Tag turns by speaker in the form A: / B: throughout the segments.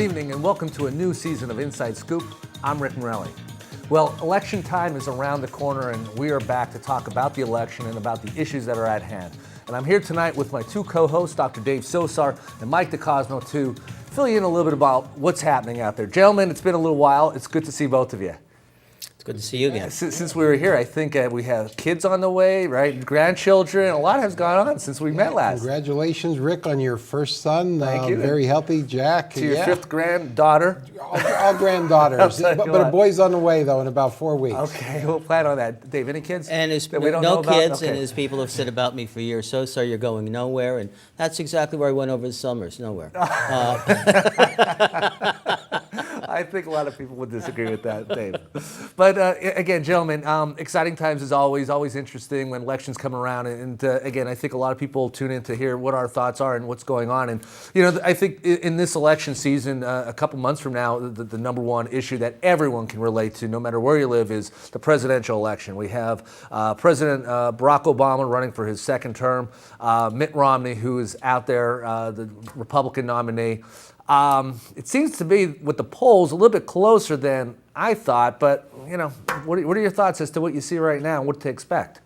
A: evening and welcome to a new season of Inside Scoop. I'm Rick Morelli. Well, election time is around the corner and we are back to talk about the election and about the issues that are at hand. And I'm here tonight with my two co-hosts, Dr. Dave Sosar and Mike DeCosmo, to fill you in a little bit about what's happening out there. Gentlemen, it's been a little while. It's good to see both of you.
B: It's good to see you again.
A: Since we were here, I think we have kids on the way, right? Grandchildren. A lot has gone on since we met last.
C: Congratulations, Rick, on your first son.
A: Thank you.
C: Very healthy, Jack.
A: To your fifth granddaughter.
C: All granddaughters. but a boy's on the way, though, in about 4 weeks.
A: Okay, we'll plan on that. Dave, any kids?
B: And as
A: that we don't
B: no
A: know
B: kids,
A: about?
B: and as people have said about me for years, so you're going nowhere, and that's exactly where I went over the summers, nowhere.
A: I think a lot of people would disagree with that, Dave. But again, gentlemen, exciting times as always interesting when elections come around. And again, I think a lot of people tune in to hear what our thoughts are and what's going on. And, you know, I think in this election season, a couple months from now, the number one issue that everyone can relate to, no matter where you live, is the presidential election. We have President Barack Obama running for his second term, Mitt Romney, who is out there, the Republican nominee. It seems to be, with the polls, a little bit closer than I thought, but, you know, what are your thoughts as to what you see right now and what to expect?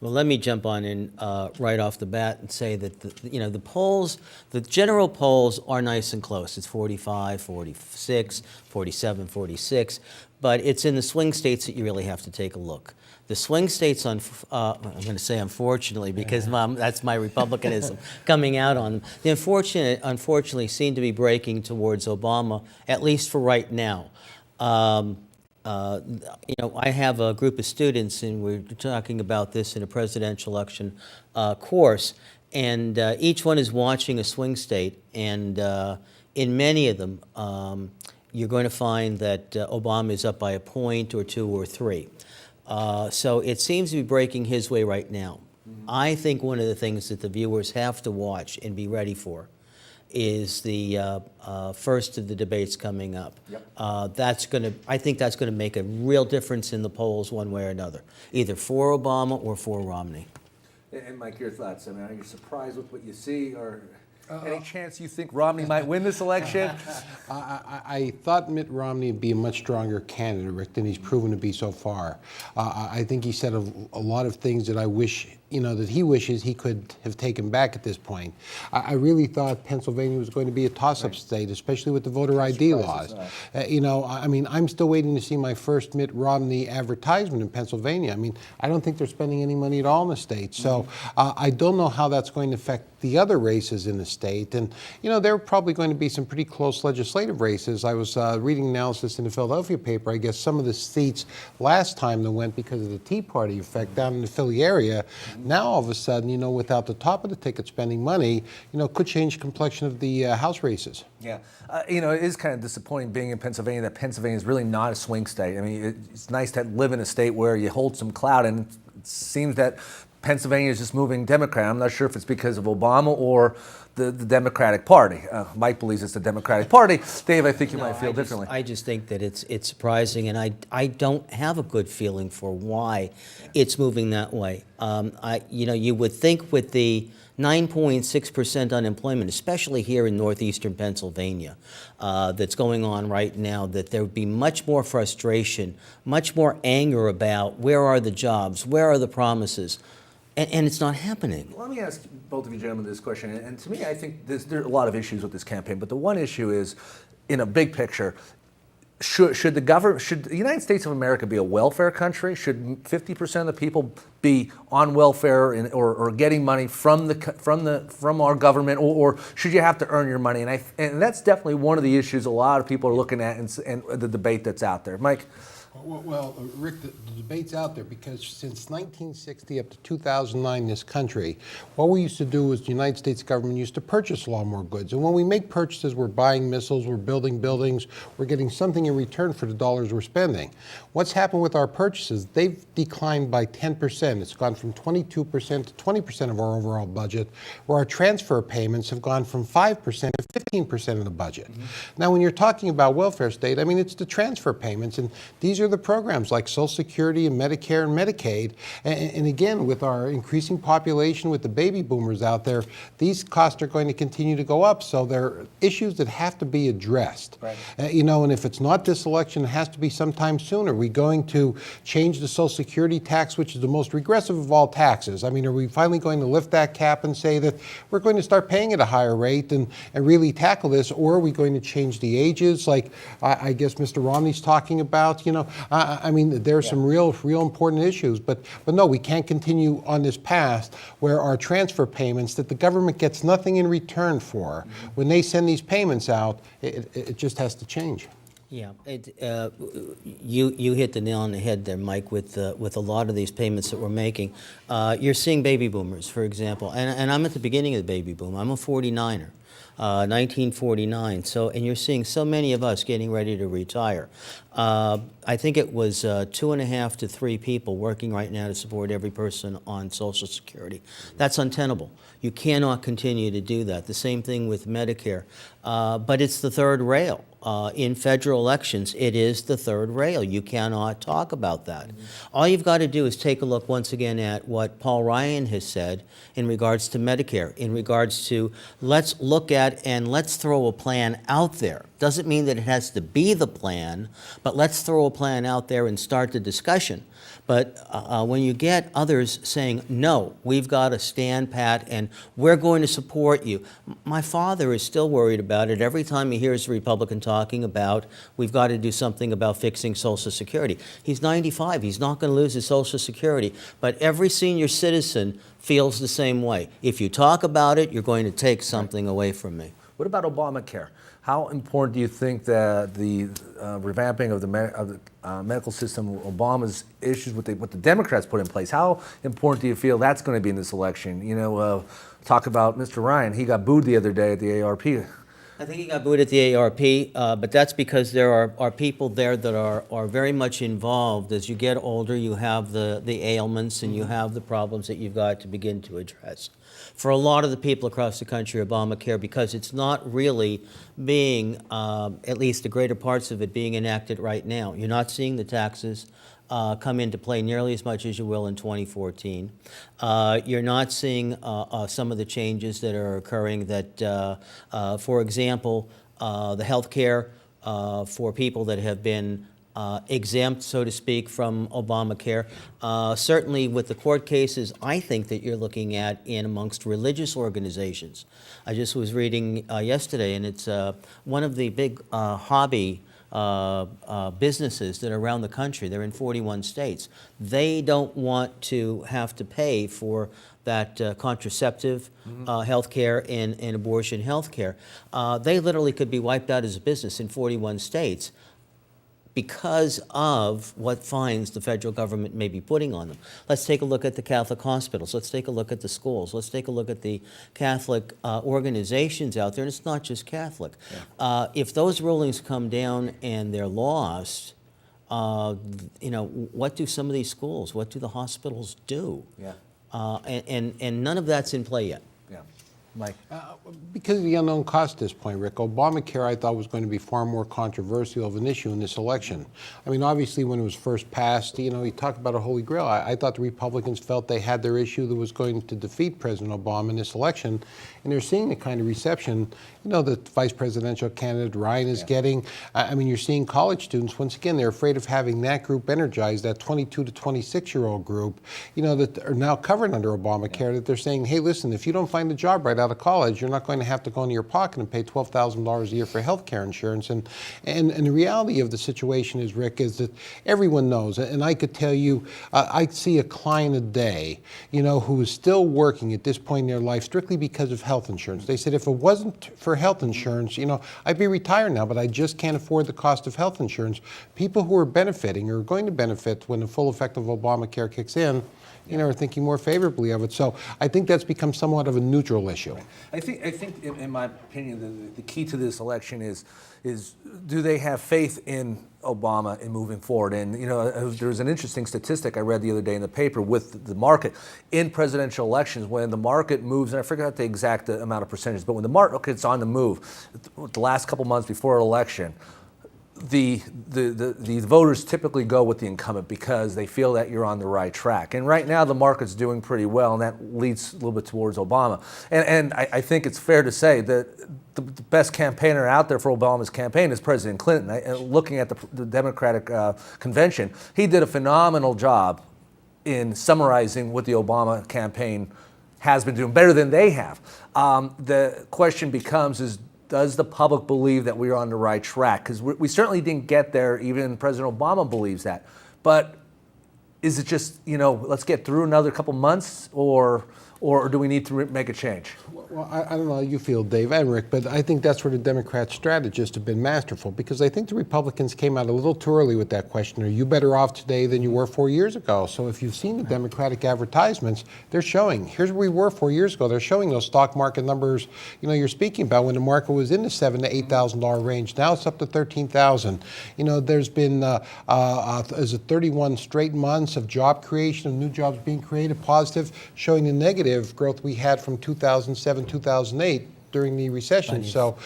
B: Well, let me jump on in right off the bat and say that, the polls, the general polls are nice and close. It's 45, 46, 47, 46, but it's in the swing states that you really have to take a look. The swing states, I'm going to say unfortunately, because that's my Republicanism coming out on them. The unfortunately, seem to be breaking towards Obama, at least for right now. I have a group of students, and we're talking about this in a presidential election course, and each one is watching a swing state, and in many of them, you're going to find that Obama is up by a point or two or three. So it seems to be breaking his way right now. I think one of the things that the viewers have to watch and be ready for is the first of the debates coming up. Yep. I think that's going to make a real difference in the polls one way or another, either for Obama or for Romney.
A: And Mike, your thoughts? I mean, are you surprised with what you see, or any chance you think Romney might win this election?
C: I thought Mitt Romney would be a much stronger candidate, Rick, than he's proven to be so far. I think he said a lot of things that I wish, that he wishes he could have taken back at this point. I really thought Pennsylvania was going to be a toss-up state, especially with the voter ID laws. I'm still waiting to see my first Mitt Romney advertisement in Pennsylvania. I don't think they're spending any money at all in the state. So I don't know how that's going to affect the other races in the state. And, there are probably going to be some pretty close legislative races. I was reading analysis in the Philadelphia paper. I guess some of the seats last time that went because of the Tea Party effect down in the Philly area, now all of a sudden, without the top of the ticket spending money, could change the complexion of the House races.
A: Yeah. It is kind of disappointing being in Pennsylvania that Pennsylvania is really not a swing state. It's nice to live in a state where you hold some clout, and it seems that Pennsylvania is just moving Democrat. I'm not sure if it's because of Obama or the Democratic Party. Mike believes it's the Democratic Party. Dave, I think you might feel differently.
B: I just think that it's surprising, and I don't have a good feeling for why it's moving that way. You would think with the 9.6% unemployment, especially here in northeastern Pennsylvania, that's going on right now, that there would be much more frustration, much more anger about where are the jobs, where are the promises. And it's not happening.
A: Let me ask both of you gentlemen this question. And to me, I think there are a lot of issues with this campaign. But the one issue is, in a big picture, should the United States of America be a welfare country? Should 50% of the people be on welfare or getting money from our government, or should you have to earn your money? And that's definitely one of the issues a lot of people are looking at and the debate that's out there. Mike.
C: Well, Rick, the debate's out there because since 1960 up to 2009 in this country, what we used to do was the United States government used to purchase a lot more goods. And when we make purchases, we're buying missiles, we're building buildings, we're getting something in return for the dollars we're spending. What's happened with our purchases? They've declined by 10%. It's gone from 22% to 20% of our overall budget, where our transfer payments have gone from 5% to 15% of the budget. Now, when you're talking about welfare state, it's the transfer payments, and these are the programs like Social Security and Medicare and Medicaid. And again, with our increasing population, with the baby boomers out there, these costs are going to continue to go up. So there are issues that have to be addressed.
A: Right.
C: And if it's not this election, it has to be sometime soon. Are we going to change the Social Security tax, which is the most regressive of all taxes? I mean, are we finally going to lift that cap and say that we're going to start paying at a higher rate and really tackle this? Or are we going to change the ages, like I guess Mr. Romney's talking about? I mean, there are some real important issues. But no, we can't continue on this path where our transfer payments that the government gets nothing in return for, when they send these payments out, it just has to change.
B: Yeah, you hit the nail on the head there, Mike, with a lot of these payments that we're making. You're seeing baby boomers, for example, and I'm at the beginning of the baby boom. I'm a 49er. 1949. And you're seeing so many of us getting ready to retire. I think it was 2.5 to 3 people working right now to support every person on Social Security. That's untenable. You cannot continue to do that. The same thing with Medicare. But it's the third rail. In federal elections, it is the third rail. You cannot talk about that. Mm-hmm. All you've got to do is take a look once again at what Paul Ryan has said in regards to Medicare, in regards to let's look at and let's throw a plan out there. Doesn't mean that it has to be the plan, but let's throw a plan out there and start the discussion. But when you get others saying, no, we've got to stand pat and we're going to support you. My father is still worried about it every time he hears a Republican talking about we've got to do something about fixing Social Security. He's 95. He's not going to lose his Social Security. But every senior citizen feels the same way. If you talk about it, you're going to take something away from me.
A: What about Obamacare? How important do you think that the revamping of the medical system, Obama's issues with what the Democrats put in place, how important do you feel that's going to be in this election? Talk about Mr. Ryan. He got booed the other day at the ARP.
B: I think he got booed at the ARP, but that's because there are people there that are very much involved. As you get older, you have the ailments and you have the problems that you've got to begin to address. For a lot of the people across the country, Obamacare, because it's not really being, at least the greater parts of it, being enacted right now. You're not seeing the taxes come into play nearly as much as you will in 2014. You're not seeing some of the changes that are occurring that, for example, the health care for people that have been exempt, so to speak, from Obamacare. Certainly with the court cases, I think that you're looking at in amongst religious organizations. I just was reading yesterday, and it's one of the big hobby businesses that are around the country. They're in 41 states. They don't want to have to pay for that contraceptive health care and abortion health care. They literally could be wiped out as a business in 41 states because of what fines the federal government may be putting on them. Let's take a look at the Catholic hospitals. Let's take a look at the schools. Let's take a look at the Catholic organizations out there, and it's not just Catholic. Yeah. If those rulings come down and they're lost, what do some of these schools, what do the hospitals do?
A: Yeah.
B: And none of that's in play yet.
A: Yeah. Mike?
C: Because of the unknown cost at this point, Rick, Obamacare I thought was going to be far more controversial of an issue in this election. I mean, obviously when it was first passed, he talked about a holy grail. I thought the Republicans felt they had their issue that was going to defeat President Obama in this election, and they're seeing the kind of reception, that vice presidential candidate Ryan is getting. I mean, you're seeing college students, once again, they're afraid of having that group energized, that 22 to 26-year-old group, that are now covered under Obamacare, that they're saying, hey, listen, if you don't find a job right out of college, you're not going to have to go into your pocket and pay $12,000 a year for health care insurance. And the reality of the situation is, Rick, is that everyone knows, and I could tell you, I see a client a day, who is still working at this point in their life strictly because of health insurance. They said, if it wasn't for health insurance, I'd be retired now, but I just can't afford the cost of health insurance. People who are benefiting or are going to benefit when the full effect of Obamacare kicks in, are thinking more favorably of it. So I think that's become somewhat of a neutral issue.
A: Right. I think, in my opinion, the key to this election is do they have faith in Obama in moving forward? And there was an interesting statistic I read the other day in the paper with the market in presidential elections when the market moves, and I forgot the exact amount of percentages, but when the market's on the move, the last couple months before an election, the voters typically go with the incumbent because they feel that you're on the right track. And right now the market's doing pretty well, and that leads a little bit towards Obama. And I think it's fair to say that the best campaigner out there for Obama's campaign is President Clinton. Looking at the Democratic convention, he did a phenomenal job in summarizing what the Obama campaign has been doing, better than they have. The question becomes is, does the public believe that we are on the right track? Because we certainly didn't get there, even President Obama believes that. But is it just, let's get through another couple months, or do we need to make a change?
C: Well, I don't know how you feel, Dave and Rick, but I think that's where the Democrat strategists have been masterful, because I think the Republicans came out a little too early with that question. Are you better off today than you were 4 years ago? So if you've seen the Democratic advertisements, they're showing, here's where we were 4 years ago. They're showing those stock market numbers, you're speaking about when the market was in the $7,000 to $8,000 range. Now it's up to $13,000. There's been 31 straight months of job creation, of new jobs being created, positive, showing the negative growth we had from 2007, 2008 during the recession. So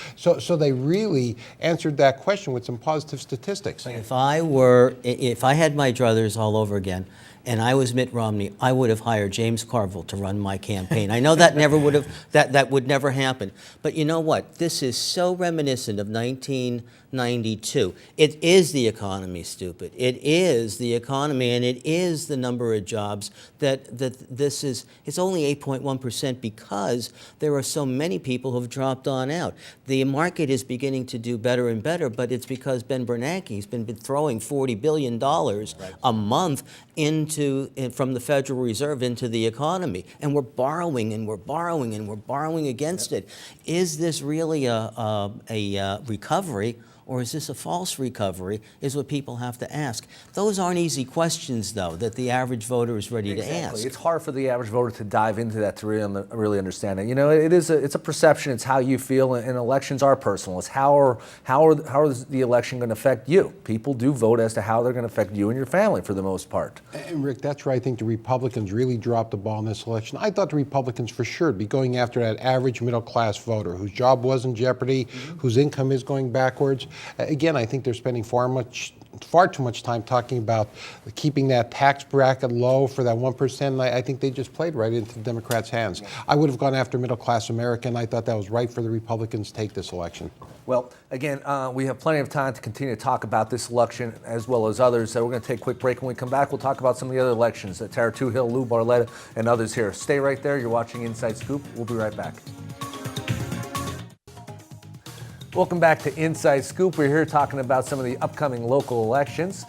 C: they really answered that question with some positive statistics.
B: If I had my druthers all over again, and I was Mitt Romney, I would have hired James Carville to run my campaign. I know that that would never happen. But you know what? This is so reminiscent of 1992. It is the economy, stupid. It is the economy, and it is the number of jobs that this is. It's only 8.1% because there are so many people who have dropped on out. The market is beginning to do better and better, but it's because Ben Bernanke's been throwing $40 billion a month from the Federal Reserve into the economy, and we're borrowing and we're borrowing and we're borrowing against it. Is this really a recovery, or is this a false recovery, is what people have to ask. Those aren't easy questions, though, that the average voter is ready to ask.
A: It's hard for the average voter to dive into that to really understand it. It's a perception. It's how you feel, and elections are personal. It's how is the election going to affect you? People do vote as to how they're going to affect you and your family for the most part.
C: And Rick, that's where I think the Republicans really dropped the ball in this election. I thought the Republicans for sure would be going after that average middle-class voter whose job was in jeopardy, whose income is going backwards. Again, I think they're spending far too much time talking about keeping that tax bracket low for that 1%. I think they just played right into the Democrats' hands. I would have gone after middle-class America, and I thought that was right for the Republicans to take this election.
A: Well, again, we have plenty of time to continue to talk about this election as well as others. So we're going to take a quick break. When we come back, we'll talk about some of the other elections, Tara Toohill, Lou Barletta, and others here. Stay right there. You're watching Inside Scoop. We'll be right back. Welcome back to Inside Scoop. We're here talking about some of the upcoming local elections.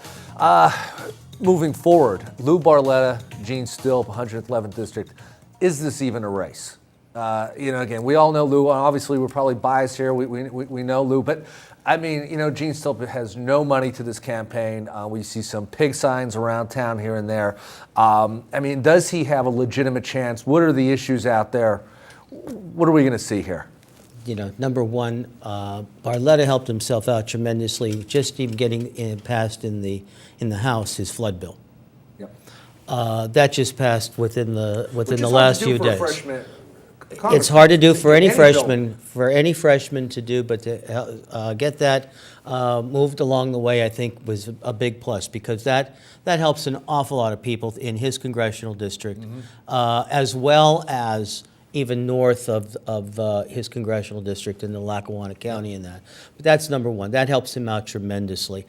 A: Moving forward, Lou Barletta, Gene Stilp, 111th District. Is this even a race? Again, we all know Lou. Obviously, we're probably biased here. We know Lou. But, Gene Stilp has no money to this campaign. We see some pig signs around town here and there. Does he have a legitimate chance? What are the issues out there? What are we going to see here?
B: Number one, Barletta helped himself out tremendously, just even getting passed in the House his flood bill.
A: Yep.
B: That just passed within the last few days.
A: Congress.
B: It's hard to do for any freshman to do, but to get that moved along the way, I think, was a big plus, because that helps an awful lot of people in his congressional district, as well as even north of his congressional district in the Lackawanna County and that. But that's number one. That helps him out tremendously.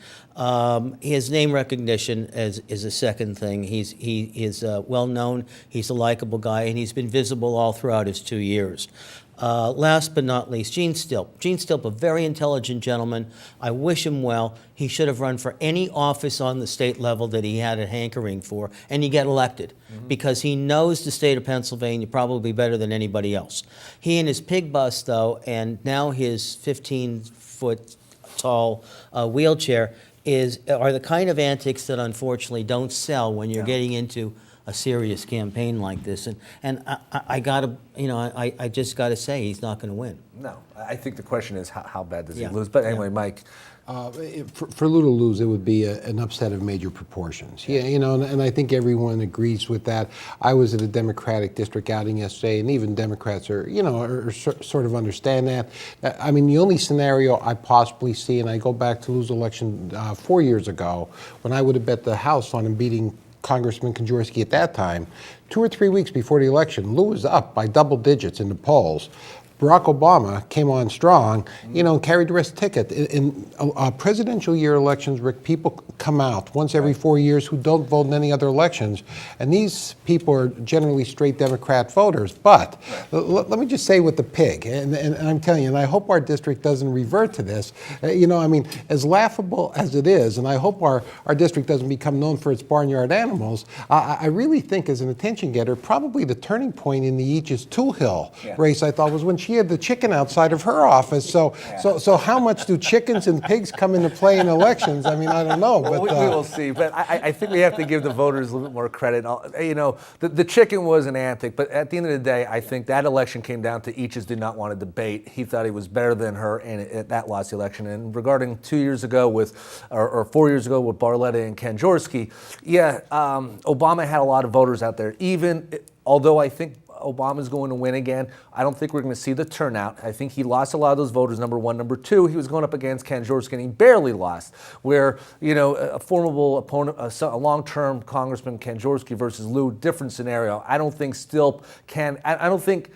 B: His name recognition is a second thing. He is well known. He's a likable guy, and he's been visible all throughout his 2 years. Last but not least, Gene Stilp. Gene Stilp, a very intelligent gentleman. I wish him well. He should have run for any office on the state level that he had a hankering for, and he got elected, because he knows the state of Pennsylvania probably better than anybody else. He and his pig bus, though, and now his 15-foot tall wheelchair are the kind of antics that unfortunately don't sell when you're getting into a serious campaign like this, and I just gotta say he's not going to win.
A: No, I think the question is how bad does he
B: Yeah.
A: lose? But anyway, Mike,
C: For Lou to lose, it would be an upset of major proportions. Yeah, and I think everyone agrees with that. I was at a Democratic district outing yesterday, and even Democrats sort of understand that. I mean, the only scenario I possibly see, and I go back to Lou's election 4 years ago, when I would have bet the house on him beating Congressman Kanjorski at that time, 2 or 3 weeks before the election, Lou was up by double digits in the polls. Barack Obama came on strong, and carried the rest ticket. In presidential year elections, Rick, people come out once every 4 years who don't vote in any other elections, and these people are generally straight Democrat voters. But let me just say with the pig, and I'm telling you, and I hope our district doesn't revert to this. I mean, as laughable as it is, and I hope our district doesn't become known for its barnyard animals, I really think as an attention getter, probably the turning point in the Eaches Toolhill race, I thought, was when she had the chicken outside of her office. So how much do chickens and pigs come into play in elections? I mean, I don't know. But
A: we will see. But I think we have to give the voters a little bit more credit. The chicken was an antic, but at the end of the day, I think that election came down to Eaches did not want to debate. He thought he was better than her, and that lost the election. And regarding 2 years ago or 4 years ago with Barletta and Kanjorski, Obama had a lot of voters out there. Although I think Obama's going to win again, I don't think we're going to see the turnout. I think he lost a lot of those voters, number one. Number two, he was going up against Kanjorski, and he barely lost, where, a formidable opponent, a long-term Congressman Kanjorski versus Lou, different scenario. I don't think I don't think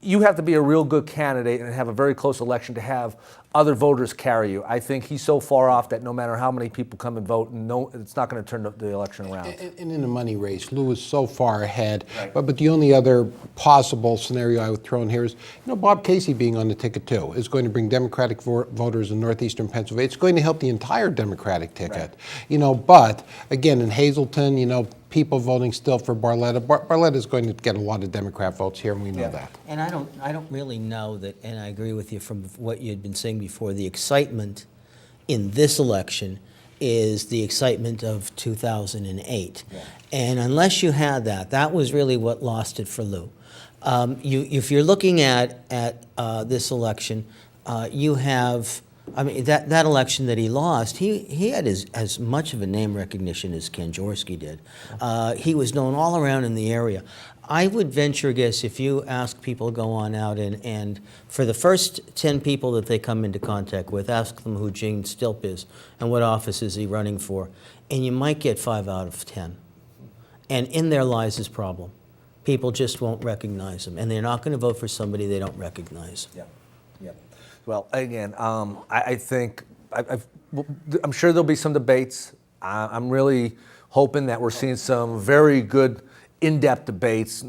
A: you have to be a real good candidate and have a very close election to have other voters carry you. I think he's so far off that no matter how many people come and vote, it's not going to turn the election around.
C: And in a money race, Lou is so far ahead. Right. But the only other possible scenario I would throw in here is, Bob Casey being on the ticket too is going to bring Democratic voters in northeastern Pennsylvania. It's going to help the entire Democratic ticket. Right. But again, in Hazleton, people voting still for Barletta. Barletta is going to get a lot of Democrat votes here, and we know that.
B: And I don't really know that, and I agree with you from what you had been saying before, the excitement in this election is the excitement of 2008. Yeah. And unless you had that was really what lost it for Lou. If you're looking at this election, you have, that election that he lost, he had as much of a name recognition as Kanjorski did. He was known all around in the area. I would venture a guess if you ask people to go on out and for the first 10 people that they come into contact with, ask them who Gene Stilp is and what office is he running for, and you might get 5 out of 10. And in there lies his problem. People just won't recognize him, and they're not going to vote for somebody they don't recognize.
A: Yeah. Well, again, I think I'm sure there'll be some debates. I'm really hoping that we're seeing some very good in-depth debates.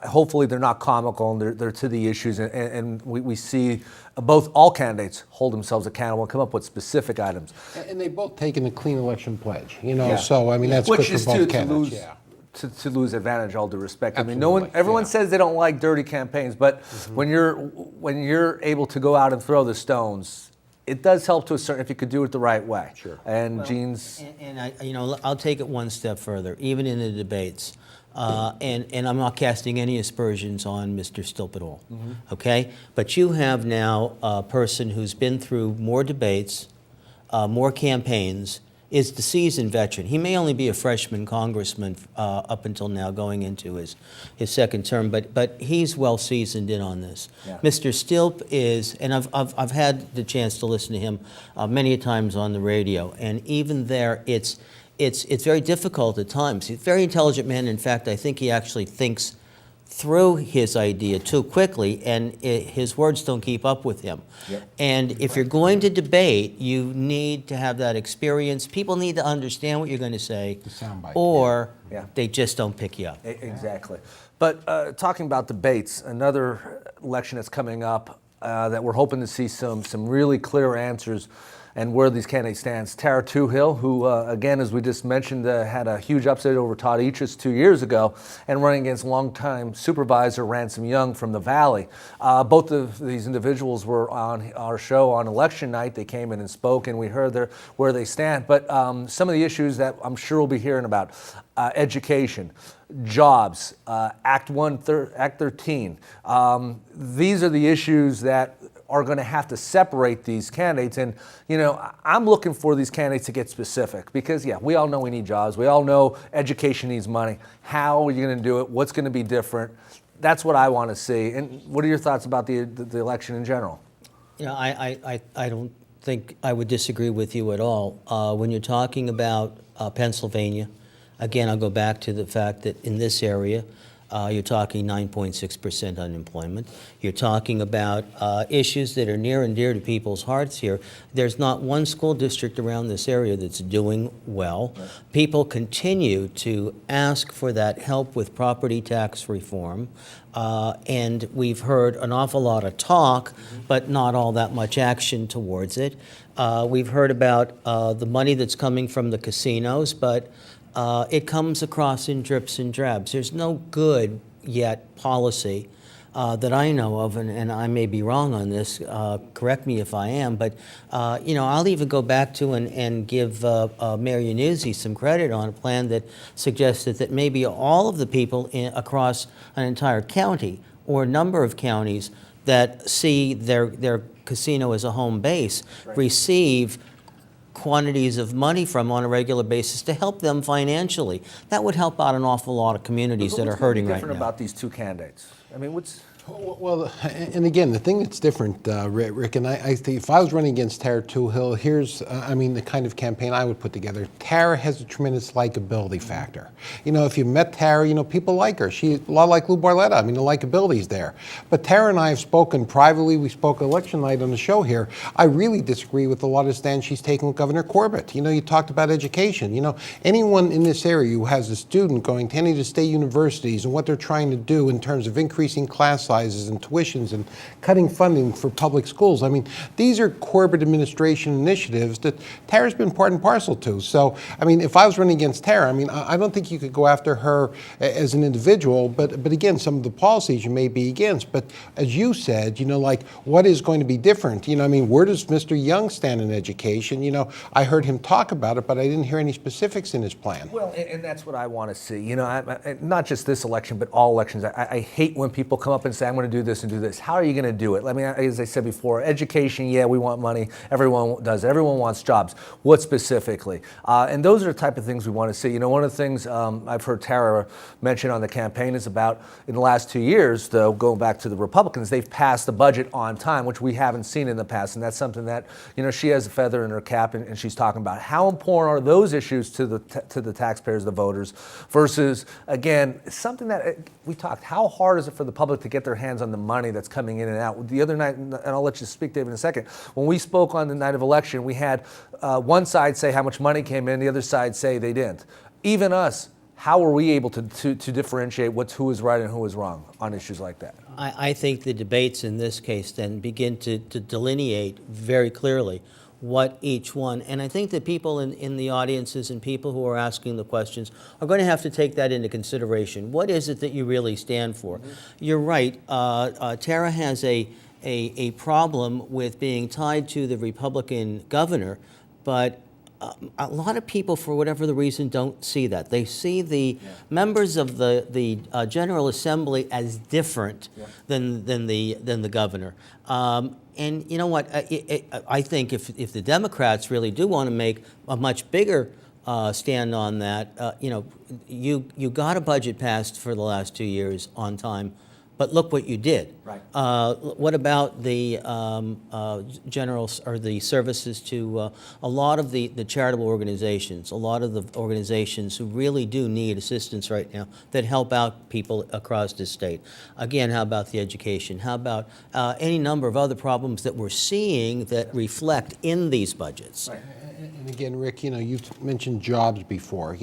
A: Hopefully they're not comical and they're to the issues, and we see all candidates hold themselves accountable and come up with specific items.
C: And they both taken a clean election pledge, so that's
A: which
C: good for both candidates.
A: To lose advantage, all due respect.
C: Absolutely.
A: Everyone says they don't like dirty campaigns, but when you're able to go out and throw the stones, it does help to a certain, if you could do it the right way.
C: Sure.
A: And Gene's.
B: And I'll take it one step further, even in the debates. And I'm not casting any aspersions on Mr. Stilp at all, okay? But you have now a person who's been through more debates, more campaigns, is the seasoned veteran. He may only be a freshman congressman up until now, going into his second term, but he's well seasoned in on this. Yeah. Mr. Stilp is, and I've had the chance to listen to him many times on the radio, and even there, it's very difficult at times. He's a very intelligent man. In fact, I think he actually thinks through his idea too quickly, and his words don't keep up with him. Yep. And if you're going to debate, you need to have that experience. People need to understand what you're going to say, or they just don't pick you up.
A: Exactly. But talking about debates, another election that's coming up that we're hoping to see some really clear answers and where these candidates stand. Tara Toohill, who, again, as we just mentioned, had a huge upset over Todd Eaches 2 years ago, and running against longtime supervisor Ransom Young from the Valley. Both of these individuals were on our show on election night. They came in and spoke, and we heard where they stand. But some of the issues that I'm sure we'll be hearing about, education, jobs, Act 13. These are the issues that are going to have to separate these candidates. And, I'm looking for these candidates to get specific because, yeah, we all know we need jobs. We all know education needs money. How are you going to do it? What's going to be different? That's what I want to see. And what are your thoughts about the election in general?
B: I don't think I would disagree with you at all. When you're talking about Pennsylvania, again, I'll go back to the fact that in this area, you're talking 9.6% unemployment. You're talking about issues that are near and dear to people's hearts here. There's not one school district around this area that's doing well. Right. People continue to ask for that help with property tax reform. And we've heard an awful lot of talk, but not all that much action towards it. We've heard about the money that's coming from the casinos, but it comes across in drips and drabs. There's no good yet policy that I know of, and I may be wrong on this, correct me if I am, but I'll even go back to and give Mayor Yannuzzi some credit on a plan that suggested that maybe all of the people across an entire county or a number of counties that see their casino as a home base receive quantities of money from on a regular basis to help them financially. That would help out an awful lot of communities that are hurting right now.
A: What's different about these two candidates? I mean, what's...
C: Well, and again, the thing that's different, Rick, and I think if I was running against Tara Toohill, here's, the kind of campaign I would put together. Tara has a tremendous likability factor. If you met Tara, people like her. She's a lot like Lou Barletta. The likability's there. But Tara and I have spoken privately. We spoke election night on the show here. I really disagree with a lot of stands she's taken with Governor Corbett. You talked about education. Anyone in this area who has a student going to any of the state universities and what they're trying to do in terms of increasing class sizes and tuitions and cutting funding for public schools. These are Corbett administration initiatives that Tara's been part and parcel to. So, if I was running against Tara, I don't think you could go after her as an individual, but again, some of the policies you may be against. But as you said, what is going to be different? Where does Mr. Young stand in education? I heard him talk about it, but I didn't hear any specifics in his plan.
A: Well, and that's what I want to see. Not just this election, but all elections. I hate when people come up and say, I'm going to do this and do this. How are you going to do it? As I said before, education, yeah, we want money. Everyone does. Everyone wants jobs. What specifically? And those are the type of things we want to see. One of the things I've heard Tara mention on the campaign is about in the last 2 years, though, going back to the Republicans, they've passed the budget on time, which we haven't seen in the past. And that's something that, she has a feather in her cap and she's talking about. How important are those issues to the taxpayers, the voters, versus, again, something that we talked, how hard is it for the public to get their hands on the money that's coming in and out? The other night, and I'll let you speak, Dave, in a second, when we spoke on the night of election, we had one side say how much money came in, the other side say they didn't. Even us, how are we able to differentiate who is right and who is wrong on issues like that?
B: I think the debates in this case then begin to delineate very clearly what each one, and I think that people in the audiences and people who are asking the questions are going to have to take that into consideration. What is it that you really stand for? Mm-hmm. You're right. Tara has a problem with being tied to the Republican governor, but a lot of people, for whatever the reason, don't see that. They see the members of the General Assembly as different than the governor. And you know what? I think if the Democrats really do want to make a much bigger stand on that, you got a budget passed for the last 2 years on time. But look what you did. Right. What about the general or the services to a lot of the charitable organizations, a lot of the organizations who really do need assistance right now that help out people across the state? Again, how about the education? How about any number of other problems that we're seeing that reflect in these budgets? Right.
C: And again, Rick, you've mentioned jobs before.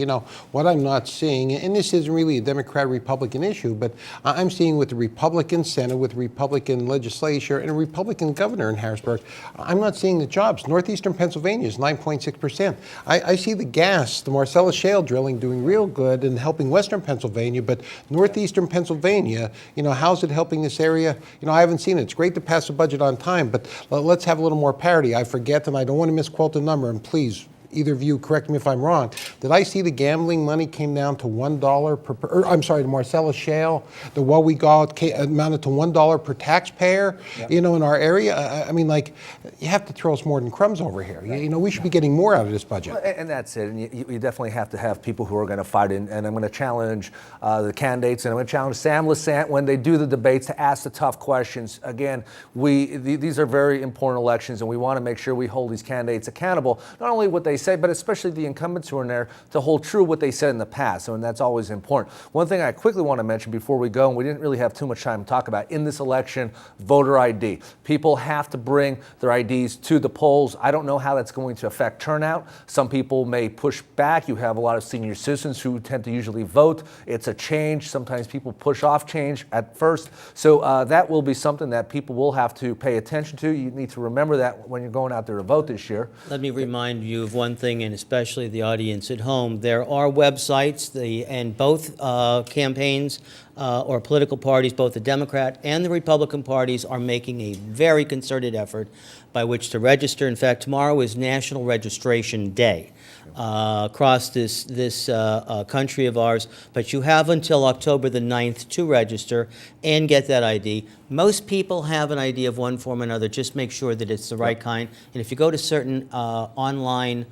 C: What I'm not seeing, and this isn't really a Democrat-Republican issue, but I'm seeing with the Republican Senate, with the Republican legislature, and a Republican governor in Harrisburg, I'm not seeing the jobs. Northeastern Pennsylvania is 9.6%. I see the gas, the Marcellus Shale drilling doing real good and helping Western Pennsylvania, but Northeastern Pennsylvania, how's it helping this area? I haven't seen it. It's great to pass a budget on time, but let's have a little more parity. I forget, and I don't want to misquote the number, and please, either of you correct me if I'm wrong, did I see the gambling money came down to $1 I'm sorry, the Marcellus Shale, the what we got amounted to $1 per taxpayer, you know, in our area? I mean, like, you have to throw us more than crumbs over here. You know, we should be getting more out of this budget.
A: And that's it. And you definitely have to have people who are going to fight in. And I'm going to challenge the candidates, and I'm going to challenge Sam Lassant when they do the debates to ask the tough questions. Again, these are very important elections, and we want to make sure we hold these candidates accountable, not only what they say, but especially the incumbents who are in there to hold true what they said in the past. And that's always important. One thing I quickly want to mention before we go, and we didn't really have too much time to talk about in this election, voter ID. People have to bring their IDs to the polls. I don't know how that's going to affect turnout. Some people may push back. You have a lot of senior citizens who tend to usually vote. It's a change. Sometimes people push off change at first. So that will be something that people will have to pay attention to. You need to remember that when you're going out there to vote this year.
B: Let me remind you of one thing, and especially the audience at home. There are websites, and both campaigns or political parties, both the Democrat and the Republican parties, are making a very concerted effort by which to register. In fact, tomorrow is National Registration Day across this country of ours. But you have until October the 9th to register and get that ID. Most people have an ID of one form or another. Just make sure that it's the right kind. And if you go to certain online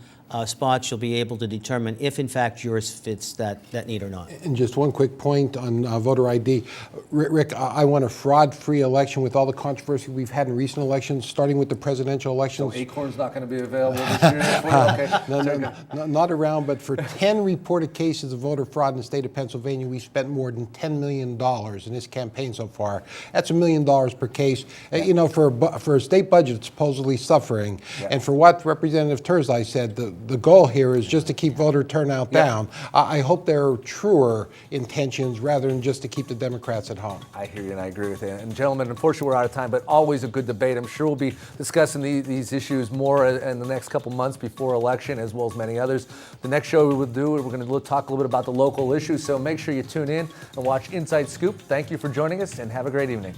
B: spots, you'll be able to determine if, in fact, yours fits that need or not.
C: And just one quick point on voter ID. Rick, I want a fraud-free election with all the controversy we've had in recent elections, starting with the presidential elections.
A: So Acorn's not going to be available this year? Okay.
C: No, not around, but for 10 reported cases of voter fraud in the state of Pennsylvania, we spent more than $10 million in this campaign so far. That's $1 million per case. You know, for a state budget that's supposedly suffering, and for what Representative Terzai said, the goal here is just to keep voter turnout down. I hope there are truer intentions rather than just to keep the Democrats at home.
A: I hear you, and I agree with you. And gentlemen, unfortunately, we're out of time, but always a good debate. I'm sure we'll be discussing these issues more in the next couple months before election, as well as many others. The next show we will do, we're going to talk a little bit about the local issues, so make sure you tune in and watch Inside Scoop. Thank you for joining us, and have a great evening.